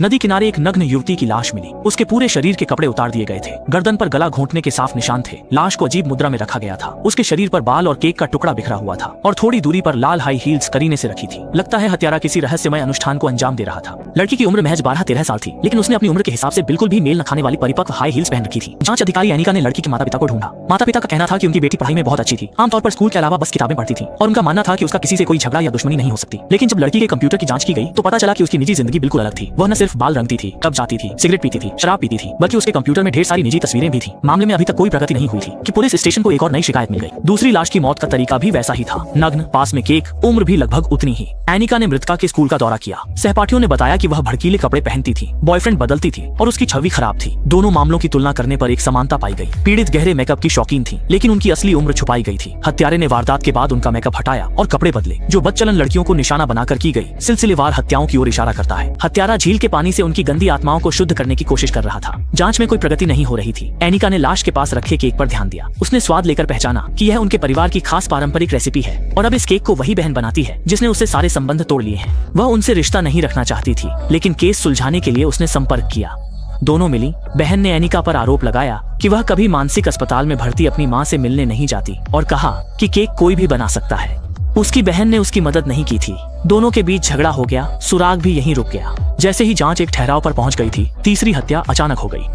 नदी किनारे एक नग्न युवती की लाश मिली। उसके पूरे शरीर के कपड़े उतार दिए गए थे। गर्दन पर गला घोंटने के साफ निशान थे। लाश को अजीब मुद्रा में रखा गया था। उसके शरीर पर बाल और केक का टुकड़ा बिखरा हुआ था और थोड़ी दूरी पर लाल हाई हील्स करीने से रखी थी। लगता है हत्यारा किसी रहस्यमय अनुष्ठान को अंजाम दे रहा था। लड़की की उम्र महज 12-13 साल थी, लेकिन उसने अपनी उम्र के हिसाब से बिल्कुल भी मेल न खाने वाली परिपक्व हाई हील्स पहन रखी थी। जांच अधिकारी एनिका ने लड़की के माता पिता को ढूंढा। माता पिता का कहना था कि उनकी बेटी पढ़ाई में बहुत अच्छी थी, आमतौर पर स्कूल के अलावा बस किताबें पढ़ती थी और उनका मानना था कि उसका किसी से कोई झगड़ा या दुश्मनी नहीं हो सकती। लेकिन जब लड़की के कंप्यूटर की जांच की गई तो पता चला कि उसकी निजी जिंदगी बिल्कुल अलग थी। वह न सिर्फ बाल रंगती थी, कब जाती थी, सिगरेट पीती थी, शराब पीती थी, बल्कि उसके कंप्यूटर में ढेर सारी निजी तस्वीरें भी थी। मामले में अभी तक कोई प्रगति नहीं हुई थी कि पुलिस स्टेशन को एक और नई शिकायत मिल गई। दूसरी लाश की मौत का तरीका भी वैसा ही था, नग्न, पास में केक, उम्र भी लगभग उतनी ही। एनिका ने मृतका के स्कूल का दौरा किया। सहपाठियों ने बताया कि वह भड़कीले कपड़े पहनती थी, बॉयफ्रेंड बदलती थी और उसकी छवि खराब थी। दोनों मामलों की तुलना करने पर एक समानता पाई गई। पीड़ित गहरे मेकअप की शौकीन थी, लेकिन उनकी असली उम्र छुपाई गई थी। हत्यारे ने वारदात के बाद उनका मेकअप हटाया और कपड़े बदले, जो बदचलन लड़कियों को निशाना बनाकर की गई सिलसिलेवार हत्याओं की ओर इशारा करता है। हत्यारा झील के पानी से उनकी गंदी आत्माओं को शुद्ध करने की कोशिश कर रहा था। जांच में कोई प्रगति नहीं हो रही थी। एनिका ने लाश के पास रखे केक पर ध्यान दिया। उसने स्वाद लेकर पहचाना कि यह उनके परिवार की खास पारंपरिक रेसिपी है और अब इस केक को वही बहन बनाती है जिसने उससे सारे संबंध तोड़ लिए हैं। वह उनसे रिश्ता नहीं रखना चाहती थी, लेकिन केस सुलझाने के लिए उसने संपर्क किया। दोनों मिली। बहन ने एनिका पर आरोप लगाया कि वह कभी मानसिक अस्पताल में भर्ती अपनी मां से मिलने नहीं जाती और कहा कि केक कोई भी बना सकता है। उसकी बहन ने उसकी मदद नहीं की थी। दोनों के बीच झगड़ा हो गया। सुराग भी यहीं रुक गया। जैसे ही जांच एक ठहराव पर पहुंच गई थी, तीसरी हत्या अचानक हो गई।